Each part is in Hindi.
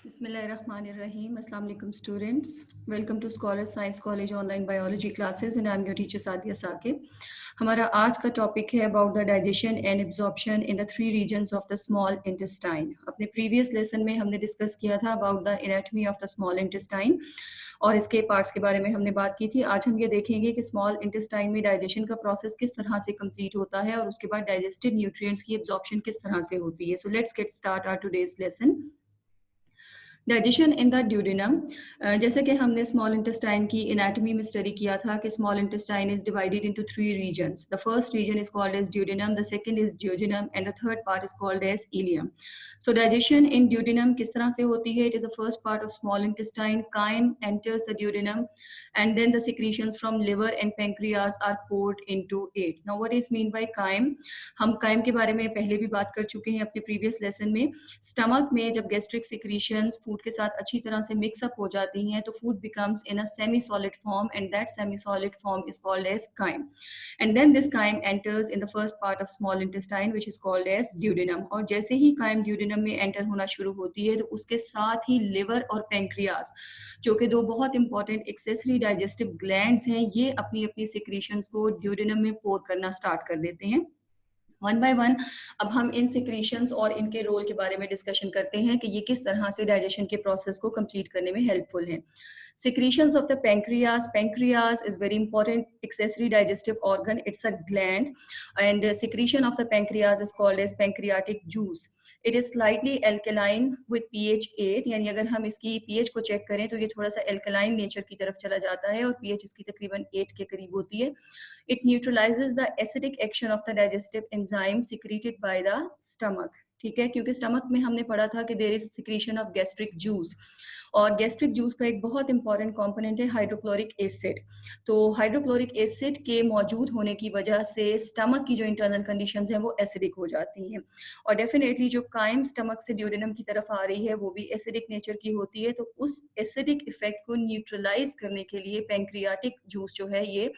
Bismillahirrahmanirrahim. Assalamu alaikum students. Welcome to Scholar Science College online biology classes and I'm your teacher Sadia Saqib. हमारा आज का टॉपिक है about the digestion and absorption in the three regions of the small intestine. अपने previous lesson में हमने discuss किया था about the anatomy of the small intestine और इसके पार्ट्स के बारे में हमने बात की थी. आज हम ये देखेंगे कि स्मॉल इंटेस्टाइन में डाइजेशन का प्रोसेस किस तरह से कंप्लीट होता है और उसके बाद डाइजेस्टेड न्यूट्रिएंट्स की एब्जॉर्प्शन किस तरह से होती है. So let's get start our today's lesson. Digestion in the duodenum. जैसे कि हमने स्मॉल इंटेस्टाइन की एनाटॉमी में स्टडी किया था कि small intestine is divided into three regions. The first region is called as duodenum, the second is duodenum and the third part is called as ileum. So digestion in duodenum किस तरह से होती है? It is the first part of small intestine. Crime enters the duodenum and then the secretions from liver and pancreas are poured into it. Now what is mean by chyme? हम chyme के बारे में पहले भी बात कर चुके हैं अपने previous lesson में. स्टमक में जब gastric secretions food के साथ अच्छी तरह से mix up हो जाती हैं तो food becomes in a semi solid form and that semi solid form is called as chyme. And then this chyme enters in the first part of small intestine which is called as duodenum. और जैसे ही chyme duodenum में enter होना शुरू होती है तो उसके साथ ही liver और pancreas जो कि दो बहुत इंपॉर्टेंट एक्सेसरी डाइजेस्टिव ग्लैंड्स हैं, ये अपनी अपनी सिक्रीशंस को ड्यूडेनम में पोर करना स्टार्ट कर देते हैं. वन बाय वन अब हम इन सिक्रीशंस और इनके रोल के बारे में डिस्कशन करते हैं कि ये किस तरह से डाइजेशन के प्रोसेस को कंप्लीट करने में हेल्पफुल हैं. Secretions of the pancreas. Pancreas is very important accessory digestive organ. It's a gland, and secretion of the pancreas is called as pancreatic juice. It is slightly alkaline with pH 8. यानी अगर हम इसकी pH को चेक करें तो ये थोड़ा सा alkaline nature की तरफ चला जाता है और pH इसकी तकरीबन 8 के करीब होती है. It neutralizes the acidic action of the digestive enzyme secreted by the stomach. ठीक है, क्योंकि स्टमक में हमने पढ़ा था कि there is secretion of gastric juice और गैस्ट्रिक जूस का एक बहुत इंपॉर्टेंट कंपोनेंट है हाइड्रोक्लोरिक एसिड. तो हाइड्रोक्लोरिक एसिड के मौजूद होने की वजह से स्टमक की जो इंटरनल कंडीशंस हैं वो एसिडिक हो जाती हैं और डेफिनेटली जो काइम स्टमक से ड्यूडेनम की तरफ आ रही है वो भी एसिडिक नेचर की होती है. तो उस एसिडिक इफेक्ट को न्यूट्रलाइज करने के लिए पैंक्रियाटिक जूस जो है ये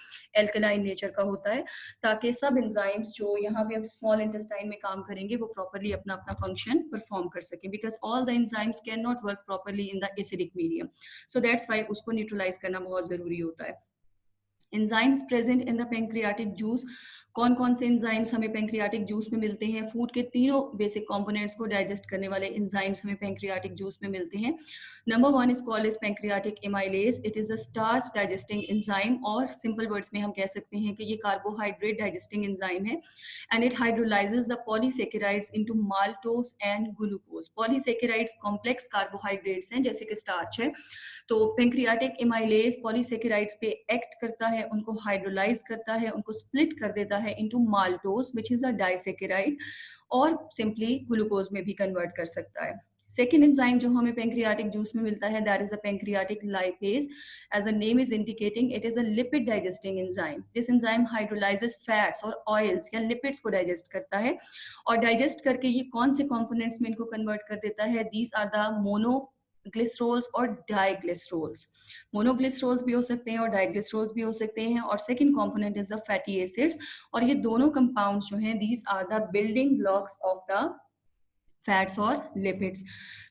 एल्कलाइन नेचर का होता है ताकि सब एंजाइम्स जो यहाँ पे अब स्मॉल इंटेस्टाइन में काम करेंगे वो प्रॉपरली अपना अपना फंक्शन परफॉर्म कर सकें, because all the enzymes can not work properly in the acidic medium. So that's why उसको न्यूट्रलाइज करना बहुत जरूरी होता है. Enzymes present in the pancreatic juice. कौन कौन से एंजाइम्स हमें पैंक्रियाटिक जूस में मिलते हैं? फूड के तीनों बेसिक कंपोनेंट्स को डाइजेस्ट करने वाले एंजाइम्स हमें पैंक्रियाटिक जूस में मिलते हैं. Number one is called as pancreatic amylase. It is a starch digesting enzyme और सिंपल वर्ड्स में हम कह सकते हैं कि ये कार्बोहाइड्रेट डाइजेस्टिंग एंजाइम है and it hydrolyses the polysaccharides into maltose and glucose. Polysaccharides complex carbohydrates हैं जैसे कि स्टार्च है. तो पैंक्रियाटिक एमाइलेज पॉलीसेकेराइड्स पे एक्ट करता है, उनको हाइड्रोलाइज करता है, उनको स्प्लिट कर देता है into maltose which is a disaccharide और सिंपली ग्लूकोज में भी कन्वर्ट कर सकता है. सेकेंड एंजाइम जो हमें पैंक्रियाटिक जूस में मिलता है that is a pancreatic lipase. As the name is indicating it is a lipid digesting enzyme. This enzyme hydrolyses fats और ऑयल्स या लिपिड्स को डाइजेस्ट करता है और डाइजेस्ट करके ये कौन से कंपोनेंट्स में इनको कन्वर्ट कर देता है? दीज आर द मोनोग्लिसरोल्स और डाइग्लिसरोल्स. मोनोग्लिसरोल्स भी हो सकते हैं और डाइग्लिसरोल्स भी हो सकते हैं और second component is the fatty acids. और ये दोनों कंपाउंड्स जो हैं these are the building blocks of the fats और लिपिड्स.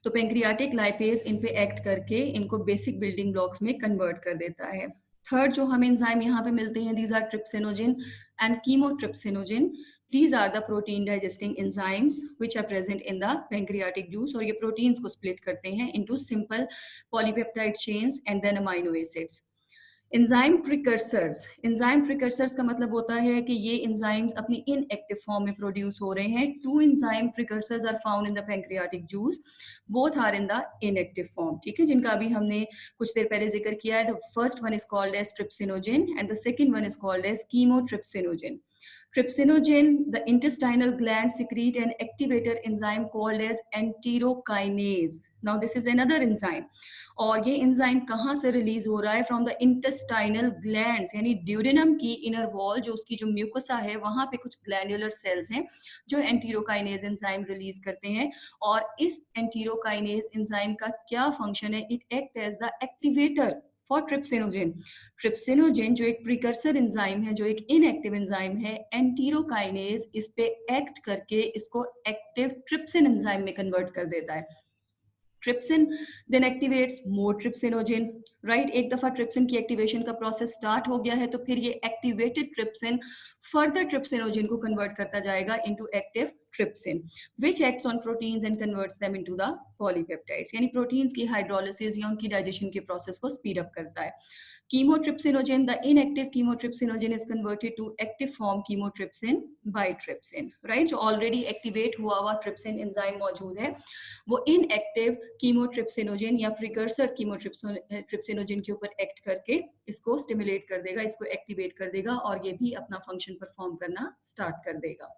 तो पैंक्रियाटिक लाइपेज इन पे एक्ट करके इनको बेसिक बिल्डिंग ब्लॉक्स में कन्वर्ट कर देता है. थर्ड जो हमें एंजाइम यहाँ पे मिलते हैं these are trypsinogen and chymotrypsinogen. These are the protein digesting enzymes which are present in the pancreatic juice और ये प्रोटीन्स को स्प्लिट करते हैं into simple polypeptide chains and then amino acids. Enzyme precursors. Enzyme precursors का मतलब होता है कि ये एंजाइम्स अपनी इनएक्टिव फॉर्म में प्रोड्यूस हो रहे हैं. Two enzyme precursors are found in the pancreatic juice. Both are in the inactive form. ठीक है, जिनका अभी हमने कुछ देर पहले जिक्र किया है. The first one is called as trypsinogen and the second one is called as chymotrypsinogen. Trypsinogen, the intestinal gland secrete an activator enzyme called as enterokinase. Now this is another enzyme. और ये enzyme कहाँ से रिलीज हो रहा है? फ्रॉम द इंटेस्टाइनल ग्लैंड्स, यानी ड्यूडेनम की इनर वॉल जो उसकी जो म्यूकोसा है वहाँ पे कुछ ग्लैंडुलर सेल्स हैं जो एंटीरोकाइनेज एंजाइम रिलीज करते हैं. और इस एंटीरोकाइनेज एंजाइम का क्या फंक्शन है? It act as the activator for trypsinogen. Trypsinogen जो एक प्रिकर्सर एंजाइम है, जो एक इनएक्टिव एंजाइम है, एंटीरोकाइनेज इस पे एक्ट करके इसको एक्टिव ट्रिप्सिन एंजाइम में कन्वर्ट कर देता है. ट्रिप्सिन देन एक्टिवेट्स मोर ट्रिप्सिनोजेन, राइट। एक दफा ट्रिप्सिन की एक्टिवेशन का प्रोसेस स्टार्ट हो गया है तो फिर ये एक्टिवेटेड ट्रिप्सिन फर्दर ट्रिप्सिनोजेन को कन्वर्ट करता जाएगा into active trypsin which acts on proteins and converts them into the polypeptides, यानी प्रोटीन्स की हाइड्रोलिसिस या उनकी डाइजेशन के प्रोसेस को स्पीड अप करता है। Chymotrypsinogen, the inactive chymotrypsinogen is converted to active form chymotrypsin by trypsin, right? जो already activate हुआ हुआ trypsin enzyme मौजूद है, वो inactive chymotrypsinogen या precursor chymotrypsinogen के ऊपर act करके इसको stimulate कर देगा, इसको activate कर देगा और ये भी अपना function perform करना start कर देगा.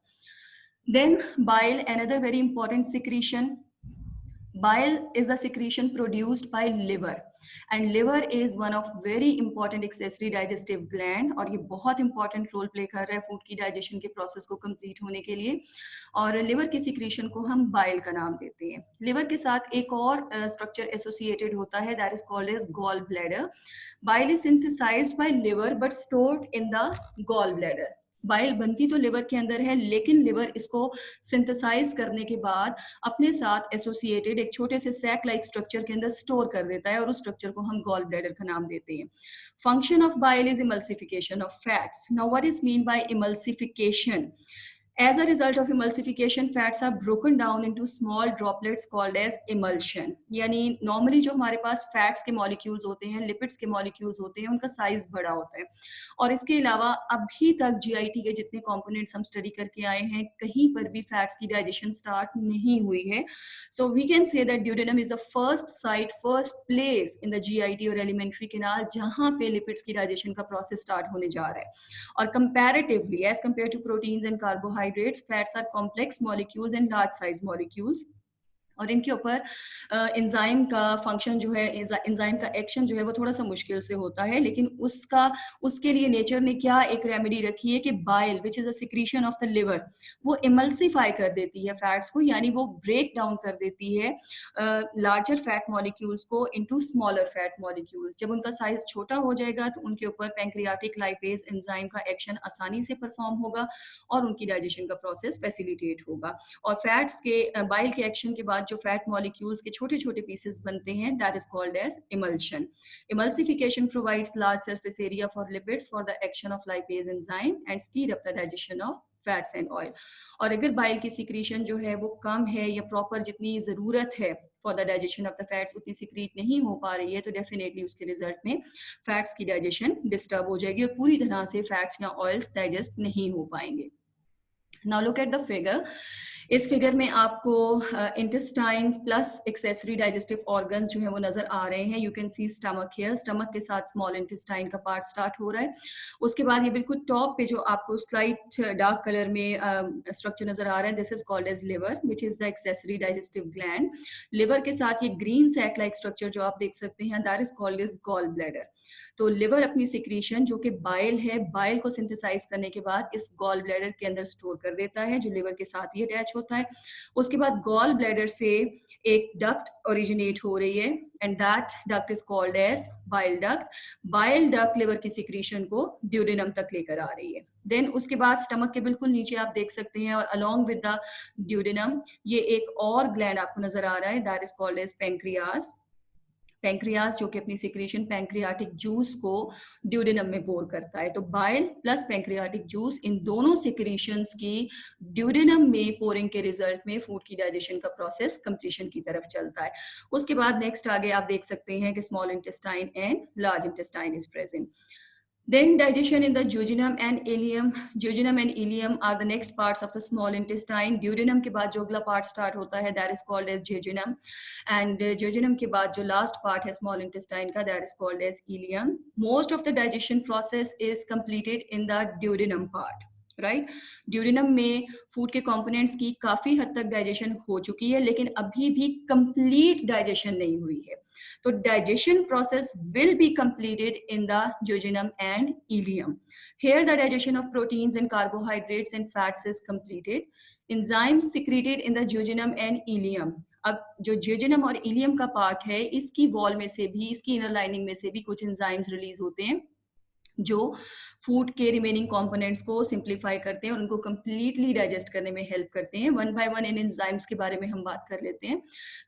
Then bile, another very important secretion. Bile is the secretion produced by liver and liver is one of very important accessory digestive gland और ये बहुत important role play कर रहा है food की digestion के process को complete होने के लिए और liver की secretion को हम bile का नाम देते हैं. liver के साथ एक और structure associated होता है that is called as gallbladder. Bile is synthesized by liver but stored in the gallbladder. Bile बनती तो लिवर के अंदर है लेकिन लिवर इसको सिंथेसाइज करने के बाद अपने साथ एसोसिएटेड एक छोटे से सैक लाइक स्ट्रक्चर के अंदर स्टोर कर देता है और उस स्ट्रक्चर को हम गॉल ब्लैडर का नाम देते हैं. Function of bile is emulsification of fats. Now what is mean by emulsification? As a result of emulsification, fats are broken down into small droplets called as emulsion. यानी normally जो हमारे पास fats के molecules होते हैं, lipids के molecules होते हैं, उनका size बड़ा होता है. और इसके अलावा अभी तक GIT के जितने components हम study करके आए हैं, कहीं पर भी fats की digestion start नहीं हुई है. So we can say that duodenum is the first site, first place in the GIT और alimentary canal जहाँ पे lipids की digestion का process start होने जा रहा है. और comparatively, as compared to proteins and carbohydrates, fats are complex molecules and large size molecules. और इनके ऊपर एंजाइम का फंक्शन जो है, एंजाइम का एक्शन जो है वो थोड़ा सा मुश्किल से होता है, लेकिन उसके लिए नेचर ने क्या एक रेमेडी रखी है कि bile which is a secretion of the liver वो इमल्सिफाई कर देती है फैट्स को, यानी वो ब्रेक डाउन कर देती है लार्जर फैट मॉलिक्यूल्स को इनटू स्मॉलर फैट मॉलिक्यूल्स. जब उनका साइज छोटा हो जाएगा तो उनके ऊपर पैंक्रियाटिक लाइपेज एंजाइम का एक्शन आसानी से परफॉर्म होगा और उनकी डाइजेशन का प्रोसेस फैसिलिटेट होगा. और फैट्स के बाइल के एक्शन के बाद जो फैट मॉलिक्यूल्स के छोटे छोटे पीसेस बनते हैं that is called as emulsion. Emulsification provides large surface area for lipids for the action of lipase enzyme and speed up the digestion of fats and oil. और अगर बाइल की सिक्रीशन जो है वो कम है या प्रॉपर जितनी जरूरत है for the digestion of the fats उतनी सिक्रीट नहीं हो पा रही है तो डेफिनेटली उसके रिजल्ट में फैट्स की डाइजेशन डिस्टर्ब हो जाएगी और पूरी तरह से फैट्स या ऑयल्स डाइजेस्ट नहीं हो पाएंगे. Now look at the figure. इस फिगर में आपको intestines plus accessory digestive organs जो है वो नजर आ रहे हैं. You can see stomach here, stomach के साथ स्मॉल इंटेस्टाइन का पार्ट स्टार्ट हो रहा है. उसके बाद ये बिल्कुल टॉप पे जो आपको स्लाइट डार्क कलर में स्ट्रक्चर नजर आ रहा है this is called as liver which is the accessory digestive gland. Liver के साथ ये ग्रीन सैक लाइक स्ट्रक्चर जो आप देख सकते हैं that is called as gall bladder. तो लिवर अपनी सिक्रीशन जो कि बाइल है, बाइल को सिंथेसाइज करने के बाद इस गॉल ब्लैडर के अंदर स्टोर कर देता है जो लिवर के साथ ही अटैच होता है. उसके बाद गॉल ब्लैडर से एक डक्ट ओरिजिनेट हो रही है and that duct is called as bile duct. Bile duct liver की सिक्रीशन को ड्यूडेनम तक लेकर आ रही है. देन उसके बाद स्टमक के बिल्कुल नीचे आप देख सकते हैं और अलोंग विद द ड्यूडेनम ये एक और ग्लैंड आपको नजर आ रहा है that is called as pancreas. Pancreas जो कि अपनी सिक्रीशन पैंक्रियाटिक जूस को ड्यूडेनम में पोर करता है. तो बाइल प्लस पैंक्रियाटिक जूस इन दोनों सिक्रीशंस की ड्यूडेनम में पोरिंग के रिजल्ट में फूड की डाइजेशन का प्रोसेस कंप्लीशन की तरफ चलता है. उसके बाद नेक्स्ट आगे आप देख सकते हैं कि small intestine and large intestine is present. Then digestion in the jejunum and ileum. Jejunum and ileum are the next parts of the small intestine. Duodenum के बाद जो अगला part start होता है that is called as jejunum. And jejunum के बाद जो last part है small intestine का that is called as ileum. Most of the digestion process is completed in the duodenum part. Right. Duodenum में फूड के कंपोनेंट्स की काफी हद तक डाइजेशन हो चुकी है लेकिन अभी भी कंप्लीट डाइजेशन नहीं हुई है. तो digestion process will be completed in the jejunum and ileum. Here the digestion of proteins and carbohydrates and fats is completed. Enzymes secreted in the jejunum and ileum. अब जो jejunum और ileum का पार्ट है इसकी वॉल में से भी, इसकी इनर लाइनिंग में से भी कुछ एंजाइम्स रिलीज होते हैं जो फूड के रिमेनिंग कंपोनेंट्स को सिंप्लीफाई करते हैं और उनको कंप्लीटली डाइजेस्ट करने में हेल्प करते हैं। वन बाय वन इन एंजाइम्स के बारे में हम बात कर लेते हैं।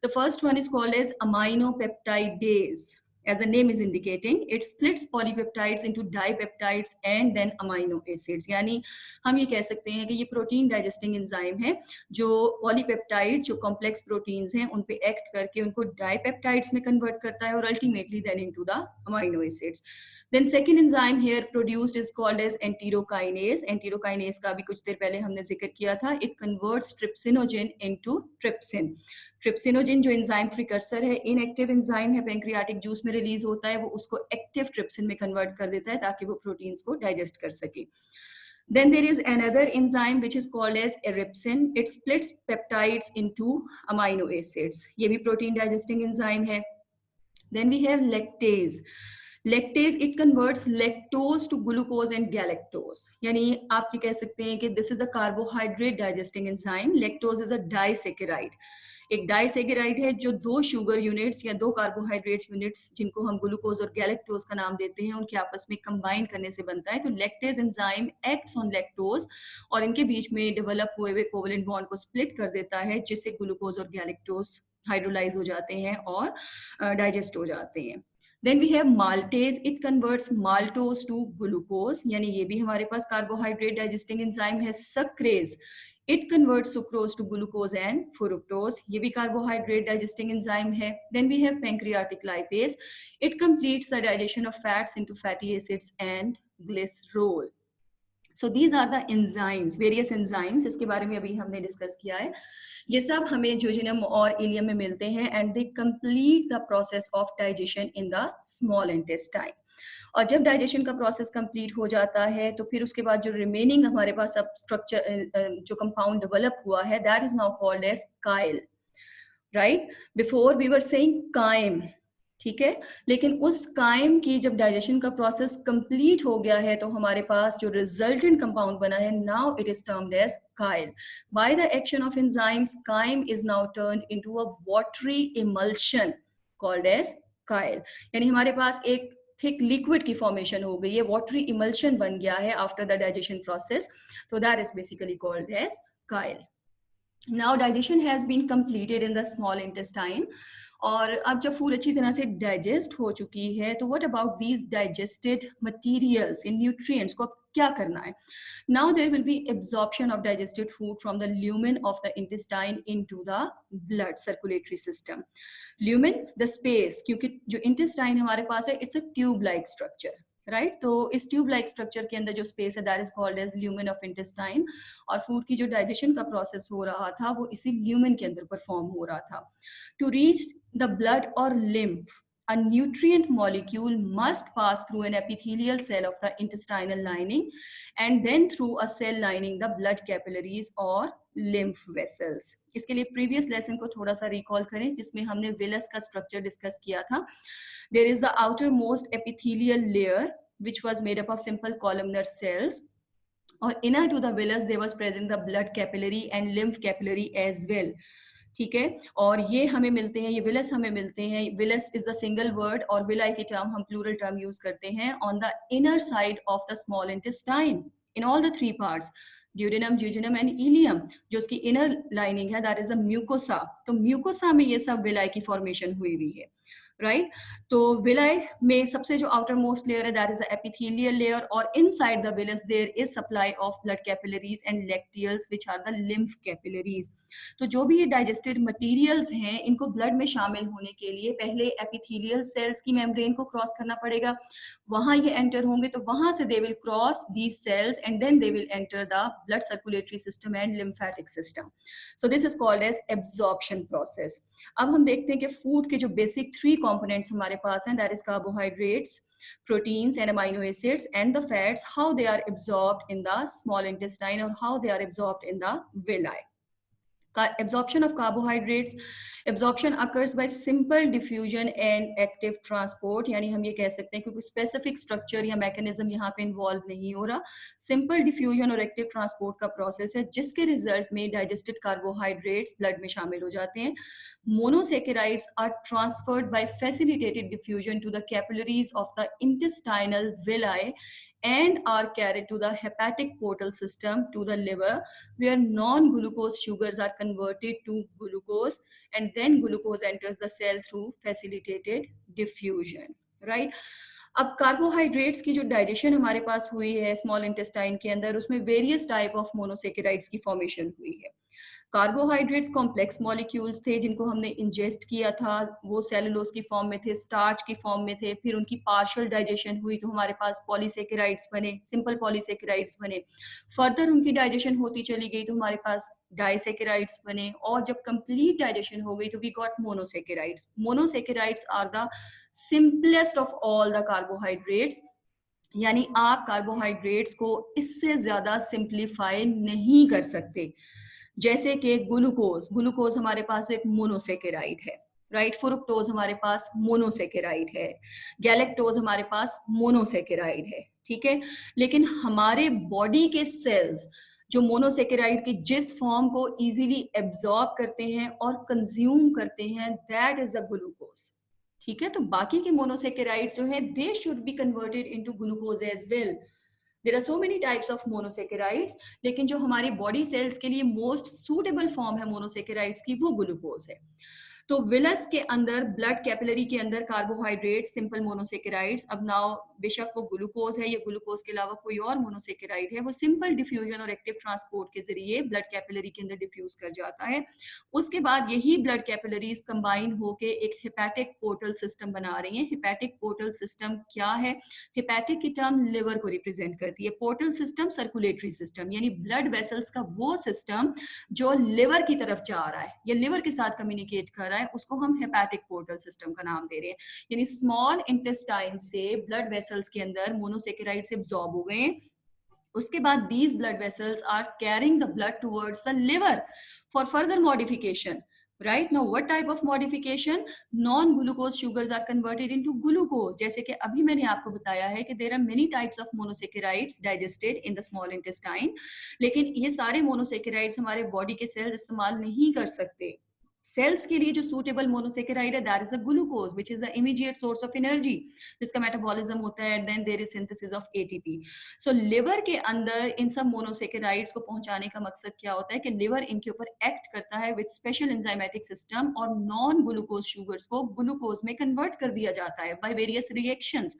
The first one is called as aminopeptidase. As the name is indicating, it splits polypeptides into dipeptides and then amino acids. यानी हम ये कह सकते हैं कि ये प्रोटीन डाइजेस्टिंग एंजाइम है जो पॉलीपेप्टाइड जो कॉम्प्लेक्स प्रोटीन्स हैं उन पे एक्ट करके उनको डाइपेप्टाइड्स में कन्वर्ट करता है और ultimately then into the amino acids. Then second enzyme here produced is called as enterokinase. Enterokinase का भी कुछ देर पहले हमने जिक्र किया था. It converts trypsinogen into trypsin. Trypsinogen जो एंजाइम प्रिकर्सर है, इनएक्टिव एंजाइम है, पैंक्रियाटिक जूस में रिलीज होता है, वो उसको एक्टिव ट्रिप्सिन में कन्वर्ट कर देता है ताकि वो प्रोटीन्स को डाइजेस्ट कर सके. Then there is another enzyme which is called as eripsin. It splits peptides into amino acids. ये भी प्रोटीन डाइजेस्टिंग एंजाइम है. Then we have lactase. Lactase, it converts lactose to glucose and galactose. यानी आप ये कह सकते हैं कि this is the carbohydrate digesting enzyme. Lactose is a disaccharide. एक डाइसेकेराइड है जो दो शुगर यूनिट्स या दो कार्बोहाइड्रेट यूनिट्स जिनको हम ग्लूकोज और गैलेक्टोज का नाम देते हैं उनके आपस में कंबाइन करने से बनता है. तो lactase enzyme acts on lactose और इनके बीच में डेवलप हुए हुए कोवेलेंट बॉन्ड को स्प्लिट कर देता है जिससे ग्लूकोज और गैलेक्टोज हाइड्रोलाइज हो जाते हैं और डाइजेस्ट हो जाते हैं. Then we have maltase. It converts maltose to glucose. यानी ये भी हमारे पास कार्बोहाइड्रेट डाइजेस्टिंग एंजाइम है. Sucrase. It converts sucrose to glucose and fructose. ये भी कार्बोहाइड्रेट डाइजेस्टिंग एंजाइम है. Then we have pancreatic lipase. It completes the digestion of fats into fatty acids and glycerol. So these are the enzymes, various enzymes जिसके बारे में अभी हमने डिस्कस किया है. ये सब हमें जोजिनम और इलियम में मिलते हैं and they complete the process of digestion in the small intestine. और जब डाइजेशन का प्रोसेस कंप्लीट हो जाता है तो फिर उसके बाद जो रिमेनिंग हमारे पास सब स्ट्रक्चर जो कंपाउंड डेवलप हुआ है that is now called as chyle. Right, before we were saying chyme. ठीक है, लेकिन उस काइम की जब डाइजेशन का प्रोसेस कंप्लीट हो गया है तो हमारे पास जो रिजल्टेंट कंपाउंड बना है now it is termed as chyle. By the action of enzymes chyme is now turned into a watery emulsion called as chyle. यानी हमारे पास एक थिक लिक्विड की फॉर्मेशन हो गई है, वाटरी इमल्शन बन गया है आफ्टर द डाइजेशन प्रोसेस. तो that is basically called as chyle. Now digestion has been completed in the small intestine. और अब जब फूड अच्छी तरह से डाइजेस्ट हो चुकी है तो what about these digested materials इन न्यूट्रिएंट्स को अब क्या करना है? Now there will be absorption of digested food from the lumen of the intestine into the blood circulatory system. Lumen the space, क्योंकि जो इंटेस्टाइन हमारे पास है it's a tube like structure. Right, तो इस ट्यूब लाइक स्ट्रक्चर के अंदर जो स्पेस है that is called as lumen of intestine. और फूड की जो डाइजेशन का प्रोसेस हो रहा था वो इसी ल्यूमेन के अंदर परफॉर्म हो रहा था. To reach the blood or lymph, a nutrient molecule must pass through an epithelial cell of the intestinal lining and then through a cell lining the blood capillaries or lymph vessels. इसके लिए previous lesson को थोड़ा सा recall करें जिसमें हमने villus का structure discuss किया था. There is the outermost epithelial layer which was made up of simple columnar cells. और inner to the villus there was present the blood capillary and lymph capillary as well. ठीक है, और ये हमें मिलते हैं, ये विलस हमें मिलते हैं. Villus is the single word और विलाई की टर्म हम प्लूरल टर्म यूज करते हैं on the inner side of the small intestine in all the three parts, duodenum, jejunum and ileum. जो उसकी इनर लाइनिंग है दैट इज अ म्यूकोसा. तो म्यूकोसा में ये सब विलाई की फॉर्मेशन हुई हुई है. राइट, तो विलाई में सबसे जो आउटर मोस्ट लेयर है that is the epithelial layer और inside the villus there is supply of blood capillaries and lacteals which are the lymph capillaries. तो जो भी ये डाइजेस्टेड मटेरियल्स हैं इनको ब्लड में शामिल होने के लिए पहले एपिथेलियल सेल्स की मेम्ब्रेन को क्रॉस करना पड़ेगा. वहां ये एंटर होंगे तो वहां से they will cross these cells and then they will enter the blood circulatory system and lymphatic system. So this is called as absorption process. अब हम देखते हैं कि फूड के जो बेसिक थ्री components हमारे पास हैं that is carbohydrates, proteins and amino acids and the fats, how they are absorbed in the small intestine or how they are absorbed in the villi. Absorption of carbohydrates, absorption occurs by simple diffusion and active transport, यानी हम ये कह सकते हैं कि कोई specific structure या mechanism यहाँ पे involve नहीं हो रहा, simple diffusion और active transport का process है जिसके result में digested carbohydrates blood में शामिल हो जाते हैं. Monosaccharides are transferred by facilitated diffusion to the capillaries of the intestinal villi and are carried to the hepatic portal system to the liver, where non-glucose sugars are converted to glucose, and then glucose enters the cell through facilitated diffusion. Right? अब कार्बोहाइड्रेट्स की जो डाइजेशन हमारे पास हुई है स्मॉल इंटेस्टाइन के अंदर, उसमें वेरियस टाइप ऑफ मोनोसेकेराइड्स की फॉर्मेशन हुई है. कार्बोहाइड्रेट्स कॉम्प्लेक्स मॉलिक्यूल्स थे जिनको हमने इंजेस्ट किया था, वो सेलुलोज की फॉर्म में थे, स्टार्च की फॉर्म में थे, फिर उनकी पार्शियल डाइजेशन हुई तो हमारे पास पॉलीसेकेराइड्स बने, सिंपल पॉलीसेकेराइड्स बने. फर्दर उनकी डाइजेशन होती चली गई तो हमारे पास डाइसेकेराइड्स बने, और जब कंप्लीट डाइजेशन हो गई तो we got monosaccharides. Monosaccharides are the simplest of all the carbohydrates, यानी आप कार्बोहाइड्रेट्स को इससे ज्यादा सिंप्लीफाई नहीं कर सकते. जैसे कि ग्लूकोज हमारे पास एक मोनोसेकेराइड है, राइट. फ्रुक्टोज हमारे पास मोनोसेकेराइड है, गैलेक्टोज हमारे पास मोनोसेकेराइड है, ठीक है. लेकिन हमारे बॉडी के सेल्स जो मोनोसेकेराइड की जिस फॉर्म को इजीली एब्जॉर्ब करते हैं और कंज्यूम करते हैं, दैट इज द ग्लूकोज. ठीक है, तो बाकी के मोनोसेकेराइड्स जो है they should be converted into glucose as well. There are so many types of monosaccharides, लेकिन जो हमारी बॉडी सेल्स के लिए मोस्ट सूटेबल फॉर्म है मोनोसेकेराइड्स की, वो ग्लूकोज है. तो विलस के अंदर, ब्लड कैपिलरी के अंदर कार्बोहाइड्रेट सिंपल मोनोसेकेराइड्स, अब नाउ बेशक वो ग्लूकोज है या ग्लूकोज के अलावा कोई और मोनोसेकेराइड है, वो सिंपल डिफ्यूजन और एक्टिव ट्रांसपोर्ट के जरिए ब्लड कैपिलरी के अंदर डिफ्यूज कर जाता है. उसके बाद यही ब्लड कैपिलरीज कंबाइन होके एक हिपैटिक पोर्टल सिस्टम बना रही है. हिपैटिक पोर्टल सिस्टम क्या है? हिपैटिक की टर्म लिवर को रिप्रेजेंट करती है. पोर्टल सिस्टम सर्कुलेटरी सिस्टम, यानी ब्लड वेसल्स का वो सिस्टम जो लिवर की तरफ जा रहा है या लिवर के साथ कम्युनिकेट कर रहा है, उसको हम हेपेटिक पोर्टल सिस्टम का नाम दे रहे हैं. यानी स्मॉल इंटेस्टाइन से ब्लड वेसल्स के अंदर मोनोसेकेराइड्स एब्जॉर्ब हो गए. उसके बाद these blood vessels are carrying the blood towards the liver for further modification. Right now, what type of modification? Non-glucose sugars are converted into glucose. जैसे कि अभी मैंने आपको बताया है कि there are many types of monosaccharides digested in the small intestine. लेकिन ये सारे monosaccharides हमारे बॉडी के सेल्स इस्तेमाल नहीं कर सकते. सेल्स के लिए जो सूटेबल मोनोसेकेराइड है that is a glucose which is the immediate source of energy, जिसका मेटाबॉलिज्म होता है, then there is synthesis of ATP. So liver के अंदर इन सब मोनोसेकेराइड्स को पहुंचाने का मकसद क्या होता है कि लिवर इनके ऊपर एक्ट करता है विद स्पेशल एंजाइमेटिक सिस्टम और नॉन ग्लूकोज शुगर्स को ग्लूकोज में कन्वर्ट कर दिया जाता है बाय वेरियस रिएक्शंस,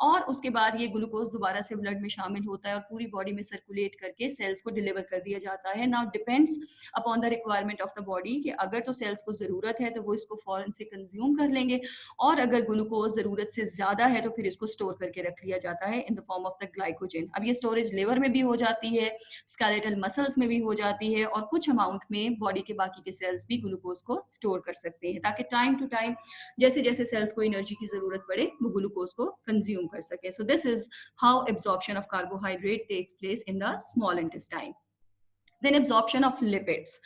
और उसके बाद ये ग्लूकोज दोबारा से ब्लड में शामिल होता है और पूरी बॉडी में सर्कुलेट करके सेल्स को डिलीवर कर दिया जाता है. Now depends upon the requirement of the body कि अगर तो सेल्स को जरूरत है तो वो इसको फौरन से कंज्यूम कर लेंगे, और अगर ग्लूकोज जरूरत से ज्यादा है तो फिर इसको स्टोर करके रख लिया जाता है in the form of the glycogen. अब ये स्टोरेज लिवर में भी हो जाती है, स्केलेटल मसल्स में भी हो जाती है, और कुछ अमाउंट में बॉडी के बाकी के सेल्स भी ग्लूकोज को स्टोर कर सकते हैं ताकि टाइम टू टाइम जैसे जैसे सेल्स को एनर्जी की जरूरत पड़े वो ग्लूकोज को कंज्यूम कर सके. So this is how absorption of carbohydrate takes place in the small intestine. Then absorption of lipids.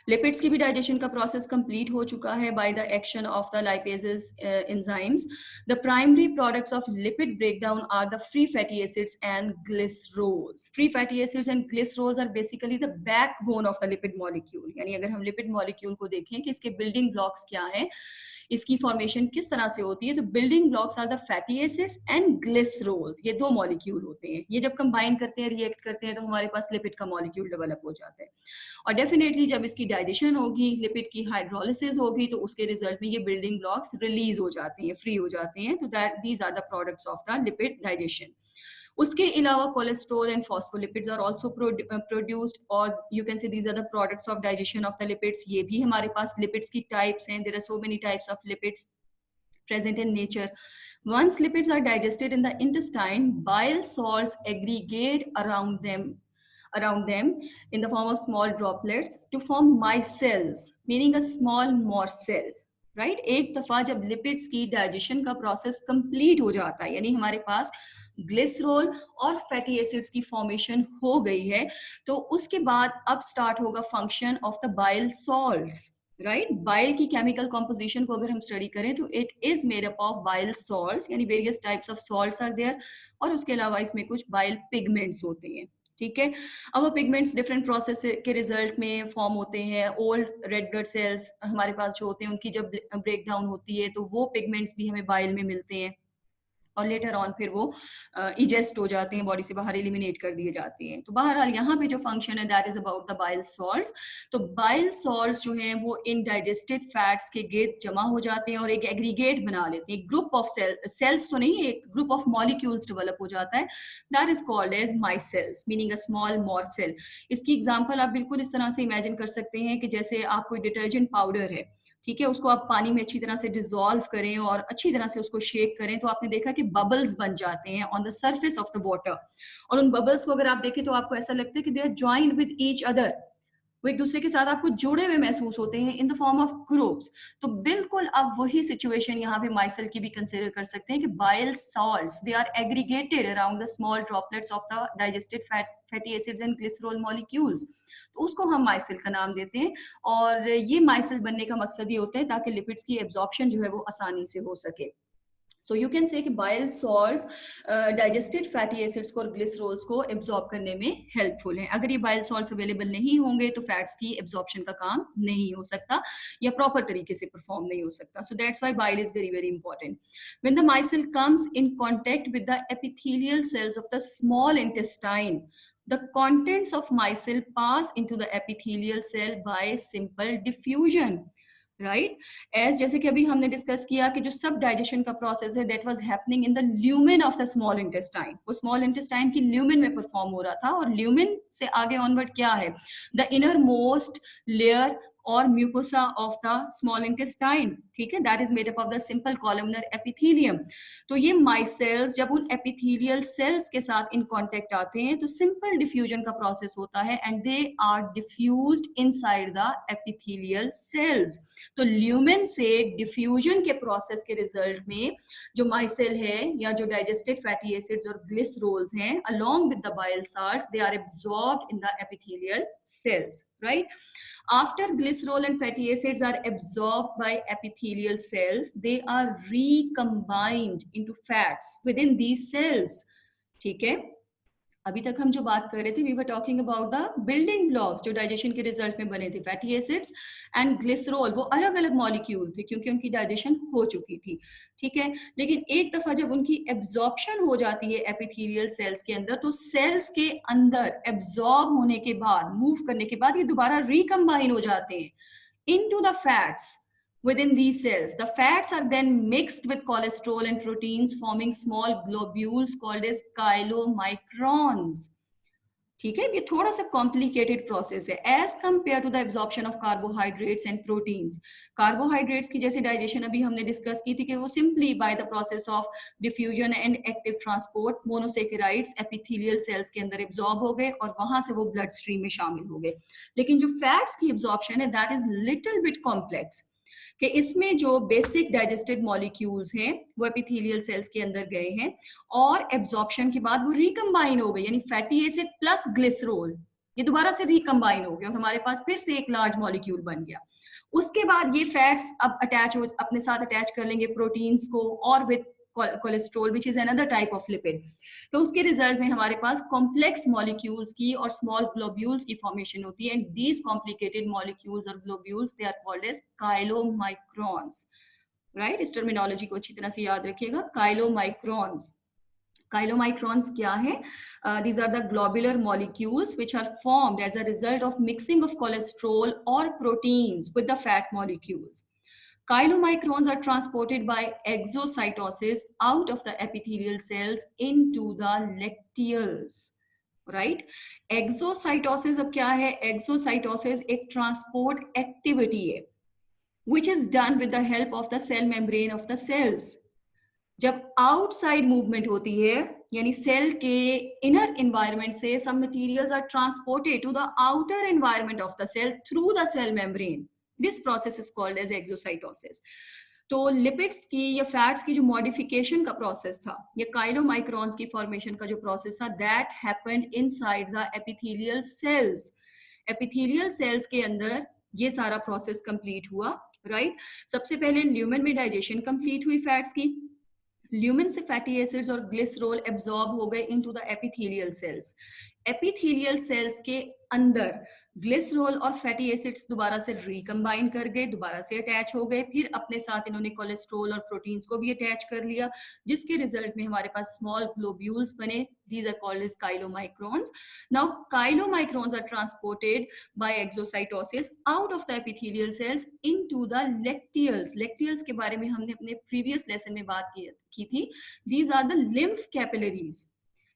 Lipids की भी डाइजेशन का प्रोसेस कंप्लीट हो चुका है by the action of the lipases enzymes. The primary products of lipid breakdown are the free fatty acids and glycerols. Free fatty acids and glycerols are basically the backbone of the lipid molecule. यानी अगर हम लिपिड मॉलिक्यूल को देखें कि इसके बिल्डिंग ब्लॉक्स क्या हैं, इसकी फॉर्मेशन किस तरह से होती है, तो building blocks are the fatty acids and glycerols. ये दो मॉलिक्यूल होते हैं, ये जब कंबाइन करते हैं, रिएक्ट करते हैं, तो हमारे पास लिपिड का मॉलिक्यूल डेवलप हो जाता है. और डेफिनेटली जब इसकी डाइजेशन होगी, लिपिड की हाइड्रोलिसिस होगी, तो उसके रिजल्ट में ये बिल्डिंग ब्लॉक्स रिलीज हो जाते हैं, फ्री हो जाते हैं. तो that these are the products of the lipid digestion. उसके अलावा cholesterol and phospholipids are also produced, और you can say these are the products of digestion of the lipids. ये भी हमारे पास लिपिड्स की टाइप्स हैं. There are so many types of lipids present in nature. Once lipids are digested in the intestine, bile salts aggregate around them in the form of small droplets to form micelles, meaning a small morsel. Right, एक दफा जब लिपिड्स की डाइजेशन का प्रोसेस कंप्लीट हो जाता है, यानी हमारे पास ग्लिसरॉल और फैटी एसिड्स की फॉर्मेशन हो गई है, तो उसके बाद अब स्टार्ट होगा function of the bile salts, right. Bile की केमिकल कॉम्पोजिशन को अगर हम स्टडी करें तो it is made up of bile salts, यानी various types of salts are there, और उसके अलावा इसमें कुछ बाइल पिगमेंट्स होते हैं, ठीक है। अब वो पिगमेंट्स डिफरेंट प्रोसेस के रिजल्ट में फॉर्म होते हैं। ओल्ड रेड ब्लड सेल्स हमारे पास जो होते हैं उनकी जब ब्रेक डाउन होती है तो वो पिगमेंट्स भी हमें बाइल में मिलते हैं, और लेटर ऑन फिर वो इजेस्ट हो जाते हैं, बॉडी से बाहर एलिमिनेट कर दिए जाते हैं। तो बहरहाल यहाँ पे जो फंक्शन है that is about the bile salts. तो बाइल सॉल्ट्स जो हैं वो इन डाइजेस्टेड फैट्स के गिर्द जमा हो जाते हैं और एक एग्रीगेट बना लेते हैं, ग्रुप ऑफ सेल्स तो नहीं, एक ग्रुप ऑफ मॉलिक्यूल्स डेवलप हो जाता है, that is called as micelles, meaning a small morsel. इसकी एग्जाम्पल आप बिल्कुल इस तरह से इमेजिन कर सकते हैं कि जैसे आप कोई डिटर्जेंट पाउडर है, ठीक है, उसको आप पानी में अच्छी तरह से डिसॉल्व करें और अच्छी तरह से उसको शेक करें, तो आपने देखा कि बबल्स बन जाते हैं on the surface of the water, और उन बबल्स को अगर आप देखें तो आपको ऐसा लगता है कि they are joined with each other, वो एक दूसरे के साथ आपको जुड़े हुए महसूस होते हैं in the form of groups. तो बिल्कुल आप वही सिचुएशन यहाँ पे माइसेल की भी कंसिडर कर सकते हैं कि bile salts they are aggregated around the small droplets of the digested fatty acids and glycerol molecules, तो उसको हम माइसेल का नाम देते हैं। और ये माइसेल बनने का मकसद ये होता है ताकि लिपिड्स की एब्जॉर्प्शन जो है वो आसानी से हो सके। So you can say कि bile salts digested fatty acids को और ग्लिसरॉल्स को एब्जॉर्ब करने में हेल्पफुल हैं। अगर ये बाइल सॉल्ट्स अवेलेबल नहीं होंगे तो फैट्स की एब्जॉर्प्शन का काम नहीं हो सकता या प्रॉपर तरीके से परफॉर्म नहीं हो सकता। सो that's why bile is very very important. When the myself comes in contact with the epithelial cells of the small intestine, the contents of micelle pass into the epithelial cell by simple diffusion, right. As जैसे कि अभी हमने डिस्कस किया कि जो सब डाइजेशन का प्रोसेस है that was happening in the lumen of the small intestine, वो स्मॉल इंटेस्टाइन की ल्यूमेन में परफॉर्म हो रहा था, और ल्यूमेन से आगे ऑनवर्ड क्या है, द इनर मोस्ट लेयर और mucosa of the small intestine, ठीक है, that is made up of the simple columnar epithelium. तो ये माइसेल्स जब उन एपिथेलियल सेल्स के साथ इन कांटेक्ट आते हैं तो सिंपल डिफ्यूजन का प्रोसेस होता है and they are diffused inside the epithelial cells. तो ल्यूमेन से डिफ्यूजन के प्रोसेस के रिजल्ट में जो माइसेल है या जो डाइजेस्टेड फैटी एसिड्स और ग्लिसरॉल्स हैं along with the bile salts they are absorbed in the epithelial cells, right? After glycerol and fatty acids are absorbed by epithelial cells, they are recombined into fats within these cells, ठीक है। अभी तक हम जो बात कर रहे थे, we were talking about the building blocks जो डाइजेशन के रिजल्ट में बने थे, फैटी एसिड्स एंड ग्लिसरॉल, वो अलग अलग मॉलिक्यूल थे क्योंकि उनकी डाइजेशन हो चुकी थी, ठीक है। लेकिन एक दफा जब उनकी एब्जॉर्प्शन हो जाती है एपिथेलियल सेल्स के अंदर, तो सेल्स के अंदर एब्जॉर्ब होने के बाद, मूव करने के बाद ये दोबारा रिकम्बाइन हो जाते हैं into the fats within these cells. The fats are then mixed with cholesterol and proteins, forming small globules called as chylomicrons. ठीक है, ये थोड़ा सा कॉम्प्लिकेटेड प्रोसेस है as compare to the absorption of carbohydrates and proteins. Carbohydrates की जैसे डाइजेशन अभी हमने डिस्कस की थी कि वो simply by the process of diffusion and active transport monosaccharides epithelial cells के अंदर एब्जॉर्ब हो गए और वहां से वो ब्लड स्ट्रीम में शामिल हो गए। लेकिन जो फैट्स की एब्जॉर्प्शन है that is little bit complex, कि इसमें जो बेसिक डाइजेस्टेड मॉलिक्यूल्स हैं वो एपिथेलियल सेल्स के अंदर गए हैं और एब्जॉर्प्शन के बाद वो रिकम्बाइन हो गए, यानी फैटी एसिड प्लस ग्लिसरॉल ये दोबारा से रिकम्बाइन हो गया और हमारे पास फिर से एक लार्ज मॉलिक्यूल बन गया। उसके बाद ये फैट्स अब अटैच हो, अपने साथ अटैच कर लेंगे प्रोटीन्स को और with cholesterol which is another type of lipid. तो उसके रिजल्ट में हमारे पास कॉम्प्लेक्स मॉलिक्यूल्स की और स्मॉल ग्लोब्यूल्स की फॉर्मेशन होती है एंड दीज कॉम्प्लिकेटेड मॉलिक्यूल्स और globules they are called as chylomicrons, right. इस टर्मिनोलॉजी को अच्छी तरह से याद रखिएगा, काइलोमाइक्रॉन्स। Chylomicrons क्या है? These are the globular molecules which are formed as a result of mixing of cholesterol or proteins with the fat molecules. Chylomicrons are transported by exocytosis out of the epithelial cells into the lacteals, right? Exocytosis अब क्या है? Exocytosis एक transport activity है which is done with the help of the cell membrane of the cells. जब आउटसाइड मूवमेंट होती है यानी सेल के इनर एनवायरनमेंट से some materials are transported to the outer environment of the cell through the cell membrane, this process is called as exocytosis. तो लिपिड्स की या फैट्स की जो मॉडिफिकेशन का प्रोसेस था या काइलोमाइक्रॉन्स की फॉर्मेशन का जो प्रोसेस था, that happened inside the epithelial sales. Epithelial cells के अंदर ये सारा प्रोसेस कंप्लीट हुआ, राइट। सबसे पहले ल्यूमेन में डाइजेशन कंप्लीट हुई फैट्स की, ल्यूमेन से फैटी एसिड्स और ग्लिसरॉल एब्जॉर्ब हो गए into the epithelial sales. Epithelial cells के अंदर ग्लिसरॉल और फैटी एसिड्स दोबारा से रिकम्बाइन कर गए, दोबारा से अटैच हो गए, फिर अपने साथ इन्होंने कोलेस्ट्रॉल और प्रोटीन्स को भी अटैच कर लिया, जिसके रिजल्ट में हमारे पास स्मॉल ग्लोब्यूल्स बने। These are called as chylomicrons. Now chylomicrons are transported by exocytosis out of the epithelial cells into the lacteals. Lacteals के बारे में हमने अपने प्रीवियस लेसन में बात की थी। These are the lymph capillaries,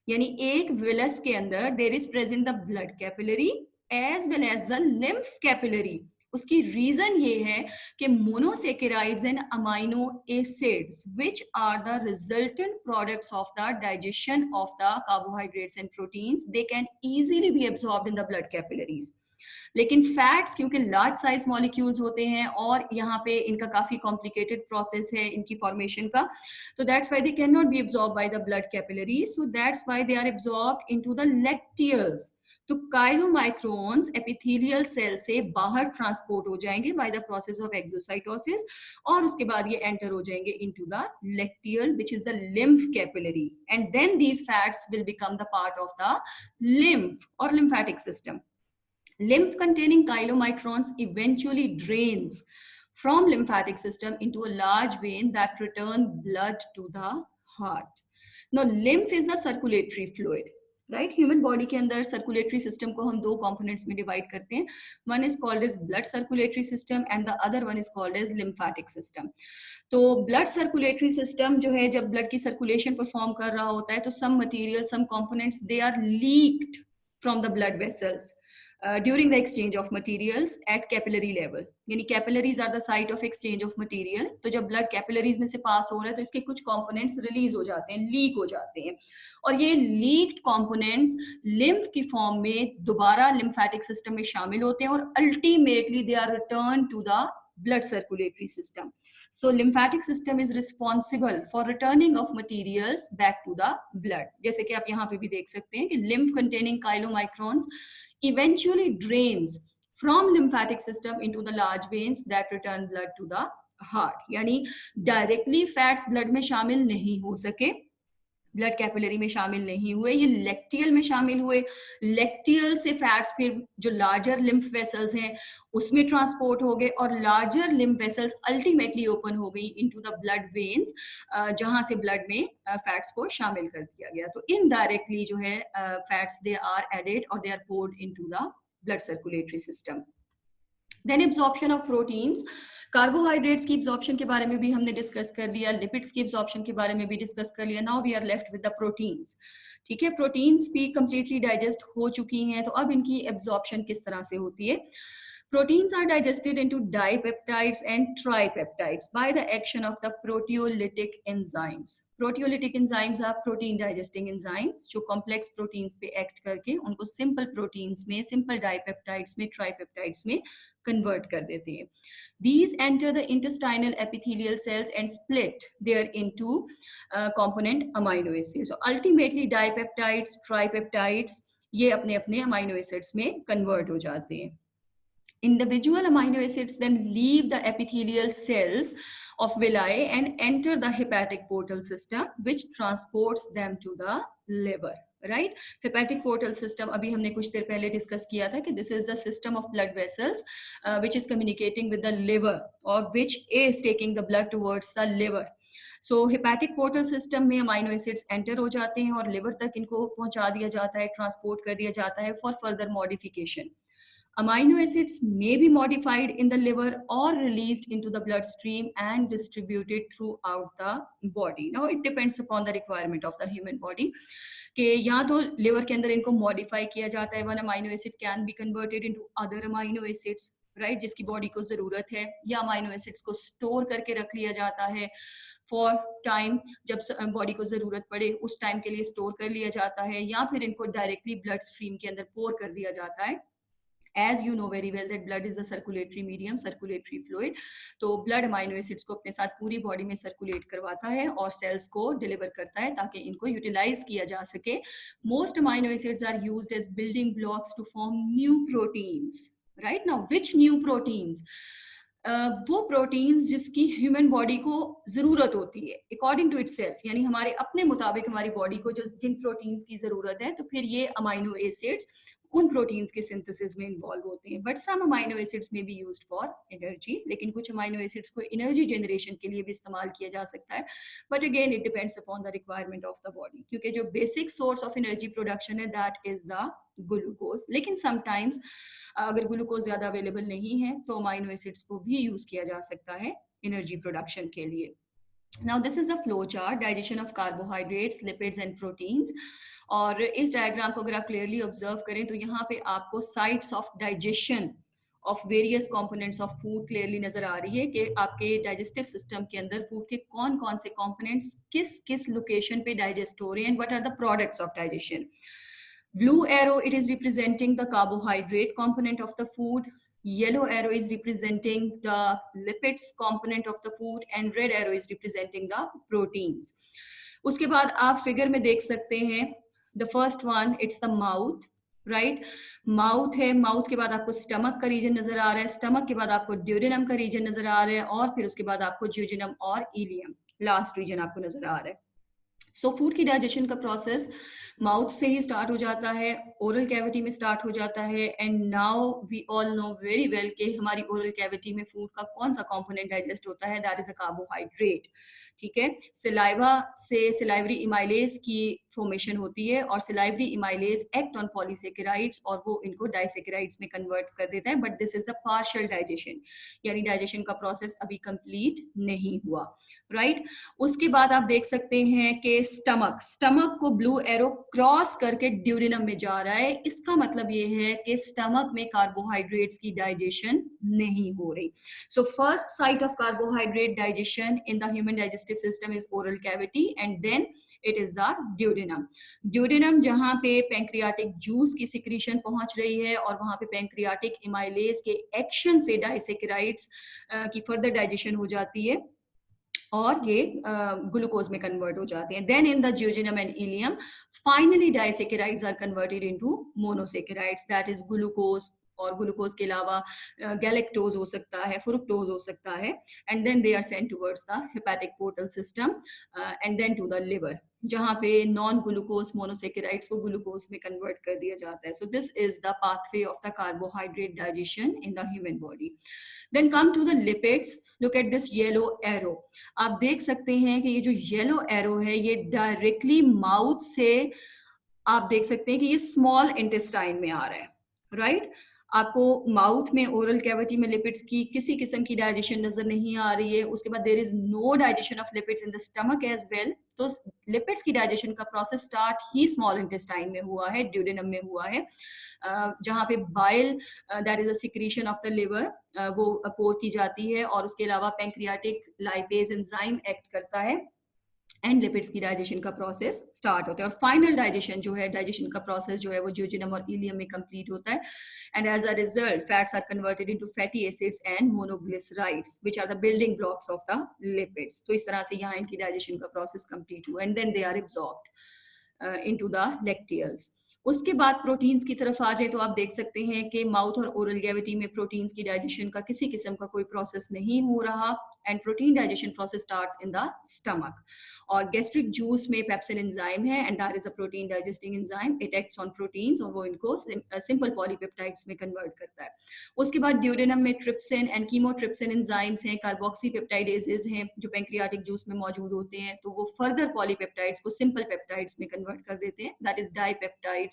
यानी एक विलस के अंदर there is present the blood capillary as well as the lymph capillary. उसकी रीजन ये है कि monosaccharides and amino acids which are the resultant products of the digestion of the carbohydrates and proteins, they can easily be absorbed in the blood capillaries. लेकिन फैट्स क्योंकि लार्ज साइज मॉलिक्यूल्स होते हैं और यहाँ पे इनका काफी कॉम्प्लिकेटेड प्रोसेस है इनकी फॉर्मेशन का, तो that's why they can not be absorbed by the blood capillaries, so that's why they are absorbed into the lacteals. तो काइलोमाइक्रोन्स एपिथेलियल सेल से बाहर ट्रांसपोर्ट हो जाएंगे by the process of exocytosis और उसके बाद ये एंटर हो जाएंगे into the lacteal which is the lymph capillary, and then these fats will become the part of the lymph or lymphatic system. Lymph containing chylomicrons eventually drains from lymphatic system into a large vein that return blood to the heart. Now lymph is the circulatory fluid, right? Human body के अंदर circulatory system को हम दो components में divide करते हैं. One is called as blood circulatory system and the other one is called as lymphatic system. तो blood circulatory system जो है जब blood की circulation perform कर रहा होता है तो some material, some components they are leaked from the blood vessels during the exchange of materials at capillary level. यानी capillaries are the site of exchange of material. तो जब blood capillaries में से pass हो रहा है तो इसके कुछ components release हो जाते हैं, leak हो जाते हैं, और ये leaked components lymph की form में दोबारा lymphatic system में शामिल होते हैं और ultimately they are returned to the blood circulatory system. So lymphatic system is responsible for returning of materials back to the blood. जैसे कि आप यहाँ पे भी देख सकते हैं कि lymph containing chylomicrons eventually drains from lymphatic system into the large veins that return blood to the heart. यानी directly fats blood में शामिल नहीं हो सके, ब्लड कैपिलरी में शामिल नहीं हुए, ये लेक्टियल में शामिल हुए। लेक्टियल से फैट्स फिर जो लार्जर लिम्फ वेसल्स हैं उसमें ट्रांसपोर्ट हो गए और larger lymph vessels ultimately open हो गई इनटू द ब्लड वेन्स, जहां से ब्लड में फैट्स को शामिल कर दिया गया। तो इनडायरेक्टली जो है फैट्स दे आर एडेड और they are poured into the blood circulatory system. Then absorption of proteins, carbohydrates की एब्जॉर्प्शन के बारे में भी हमने डिस्कस कर लिया, लिपिड्स की एब्जॉर्प्शन के बारे में भी डिस्कस कर लिया। Now we are left with the proteins. ठीक है, प्रोटीन्स भी कंप्लीटली डाइजेस्ट हो चुकी हैं, तो अब इनकी एब्जॉर्प्शन किस तरह से होती है। Proteins are digested into dipeptides and tripeptides by the action of the proteolytic enzymes. Proteolytic enzymes are protein digesting enzymes जो complex proteins पे act करके उनको simple proteins में, simple dipeptides में, tripeptides में convert कर देते हैं. These enter the intestinal epithelial cells and split there into component amino acids. So ultimately dipeptides, tripeptides ये अपने अपने amino acids में convert हो जाते हैं. Individual amino acids then leave the epithelial cells of villi and enter the hepatic portal system, which transports them to the liver. Right? Hepatic portal system अभी हमने कुछ देर पहले डिस्कस किया था कि this is the system of blood vessels which is communicating with the liver or which is taking the blood towards the liver. So hepatic portal system में amino acids enter हो जाते हैं और liver तक इनको पहुंचा दिया जाता है, transport कर दिया जाता है for further modification. Amino acids may be modified in the liver or released into the bloodstream and distributed throughout the body. Now it depends upon the requirement of the human body. कि या तो liver के अंदर इनको modify किया जाता है, one amino acid can be converted into other amino acids, right? जिसकी body को जरूरत है, या amino acids को store करके रख लिया जाता है for time, जब body को जरूरत पड़े उस time के लिए store कर लिया जाता है, या फिर इनको directly bloodstream के अंदर pour कर दिया जाता है As you know very well that blood is a circulatory medium, circulatory fluid. तो blood amino acids को अपने साथ पूरी body में circulate करवाता है और cells को deliver करता है ताकि इनको utilize किया जा सके. Most amino acids are used as building blocks to form new proteins. Right now, which new proteins? वो प्रोटीन्स जिसकी ह्यूमन बॉडी को जरूरत होती है अकॉर्डिंग टू इटसेल्फ, यानी हमारे अपने मुताबिक हमारी बॉडी को जो जिन प्रोटीन्स की जरूरत है, तो फिर ये अमाइनो एसिड्स उन प्रोटीन्स के सिंथेसिस में इन्वॉल्व होते हैं. बट सम अमाइनो एसिड्स में बी यूज्ड फॉर एनर्जी, लेकिन कुछ अमाइनो एसिड्स को एनर्जी जनरेशन के लिए भी इस्तेमाल किया जा सकता है. But again it depends upon the requirement of the body, क्योंकि जो basic source of energy production है दैट इज द ग्लूकोज. लेकिन समटाइम्स अगर ग्लूकोज ज्यादा अवेलेबल नहीं है तो अमाइनो एसिड्स को भी यूज किया जा सकता है एनर्जी प्रोडक्शन के लिए. Now this is the flow chart, digestion of carbohydrates, lipids and proteins. और इस डायग्राम को अगर आप क्लियरली ऑब्जर्व करें तो यहाँ पे आपको sites of digestion of various components of food clearly नजर आ रही है कि आपके डाइजेस्टिव सिस्टम के अंदर फूड के कौन कौन से कंपोनेंट्स किस किस लोकेशन पे डाइजेस्ट हो रहे हैं, what are the products of digestion. Blue arrow, it is representing the carbohydrate component of the food. Yellow arrow is representing the lipids component of the food and red arrow is representing the proteins. उसके बाद आप फिगर में देख सकते हैं the first one, it's the mouth, right? Mouth है, माउथ के बाद आपको स्टमक का रीजन नजर आ रहा है, स्टमक के बाद आपको ड्यूडेनम का रीजन नजर आ रहा है और फिर उसके बाद आपको ज्यूजिनम और इलियम लास्ट रीजन आपको नजर आ रहा है. सो फूड की डाइजेशन का प्रोसेस माउथ से ही स्टार्ट हो जाता है, ओरल कैविटी में स्टार्ट हो जाता है. And now we all know very well कि हमारी ओरल कैविटी में फूड का कौन सा कंपोनेंट डाइजेस्ट होता है, दैट इज अ कार्बोहाइड्रेट. ठीक है, सिलाइवा से सिलाइवरी इमाइलेज की फॉर्मेशन होती है और सिलाइवरी इमाइलेज एक्ट ऑन पॉलीसेकेराइड्स और वो इनको डाइसेकेराइड्स में कन्वर्ट कर देता है. But this is the partial digestion, यानी डाइजेशन का प्रोसेस अभी कंप्लीट नहीं हुआ, राइट? उसके बाद आप देख सकते हैं कि स्टमक को ब्लू एरो क्रॉस करके ड्यूडेनम में जा रहा है. इसका मतलब ये है कि स्टमक में कार्बोहाइड्रेट्स की डाइजेशन नहीं हो रही. So first site of carbohydrate digestion in the human digestive system is oral cavity and then it is the duodenum. Duodenum जहां पे पैंक्रियाटिक जूस की सिक्रीशन पहुंच रही है और वहां पे पैंक्रियाटिक इमाइलेज के एक्शन से डाइसेकेराइड्स की फर्दर डाइजेशन हो जाती है और ये ग्लूकोज में कन्वर्ट हो जाते हैं. Then in the jejunum and ileum finally disaccharides are converted into monosaccharides, that is glucose. और ग्लूकोज के अलावा गैलेक्टोज हो सकता है, फ्रुक्टोज हो सकता है. And then they are sent towards the hepatic portal system and then to the liver, जहां पे नॉन ग्लूकोज मोनोसेकेराइड्स को ग्लूकोज में कन्वर्ट कर दिया जाता है. So this is the pathway of the carbohydrate digestion in the human body. Then come to the lipids. Look at this yellow arrow. आप देख सकते हैं कि ये जो येलो एरो है ये डायरेक्टली माउथ से आप देख सकते हैं कि ये स्मॉल इंटेस्टाइन में आ रहा है, राइट? आपको माउथ में ओरल कैविटी में लिपिड्स की किसी किस्म की डाइजेशन नजर नहीं आ रही है. उसके बाद there is no digestion of lipids in the stomach as well. तो लिपिड्स की डाइजेशन का प्रोसेस स्टार्ट ही स्मॉल इंटेस्टाइन में हुआ है, ड्यूडेनम में हुआ है, जहां पे bile that is a secretion of the liver वो पोर की जाती है और उसके अलावा पैंक्रियाटिक लाइपेज एंजाइम एक्ट करता है एंड लिपिड्स की डाइजेशन का प्रोसेस स्टार्ट होता है. और फाइनल डाइजेशन जो है, डाइजेशन का प्रोसेस जो है वो ज्यूजिनम और इलियम में कंप्लीट होता है. And as a result fats are converted into fatty acids and monoglycerides which are the building blocks of the lipids. तो इस तरह से यहाँ इनकी डाइजेशन का प्रोसेस कंप्लीट हुआ and then they are absorbed into the lacteals. उसके बाद प्रोटीन्स की तरफ आ जाए तो आप देख सकते हैं कि माउथ और ओरल कैविटी में प्रोटीन्स की डाइजेशन का किसी किस्म का कोई प्रोसेस नहीं हो रहा and protein digestion process starts in the stomach. और गैस्ट्रिक जूस में पेप्सिन एंजाइम है and that is a protein digesting enzyme. It acts on proteins और वो इनको सिंपल पॉलीपेप्टाइड्स में कन्वर्ट करता है. उसके बाद ड्यूडेनम में ट्रिप्सिन एंड कीमोट्रिप्सिन एंजाइम्स हैं, कार्बोक्सीपेप्टाइडेजेस हैं जो पैंक्रियाटिक जूस में मौजूद होते हैं. तो वो फर्दर पॉलीपेप्टाइड्स को सिंपल पेप्टाइड्स में कन्वर्ट कर देते हैं, दैट इज डाइपेप्टाइड्स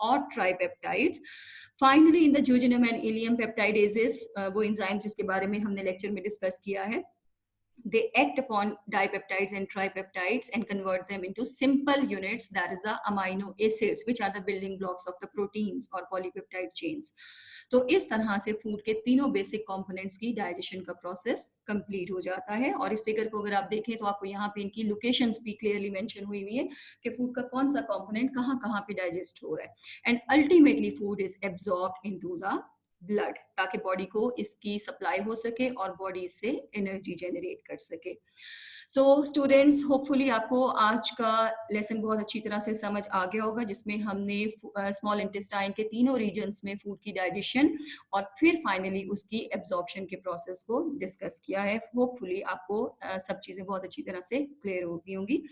और tripeptides. Finally in the jejunum and ileum peptidases, वो एंजाइम जिसके बारे में हमने लेक्चर में डिस्कस किया है, they act upon dipeptides and tripeptides and convert them into simple units, that is the amino acids, which are the building blocks of the proteins or polypeptide chains. तो इस तरह से फूड के तीनों बेसिक कंपोनेंट्स की डाइजेशन का प्रोसेस कंप्लीट हो जाता है. और इस फिगर को अगर आप देखें तो आपको यहाँ पे इनकी लोकेशंस भी क्लियरली मेंशन हुई हुई है कि फूड का कौन सा कंपोनेंट कहाँ कहाँ पे डाइजेस्ट हो रहा है. And ultimately food is absorbed into the blood, ताकि बॉडी को इसकी सप्लाई हो सके और बॉडी इससे एनर्जी जनरेट कर सके। सो स्टूडेंट्स, होपफुली आपको आज का लेसन बहुत अच्छी तरह से समझ आ गया होगा, जिसमें हमने स्मॉल इंटेस्टाइन के तीनों रीजन्स में फूड की डाइजेशन और फिर फाइनली उसकी एब्जॉर्प्शन के प्रोसेस को डिस्कस किया है। होपफुली आपको सब चीज़ें बहुत अच्छी तरह से क्लियर हो गई होंगी।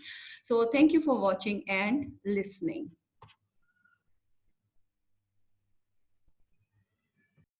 So thank you for watching and listening.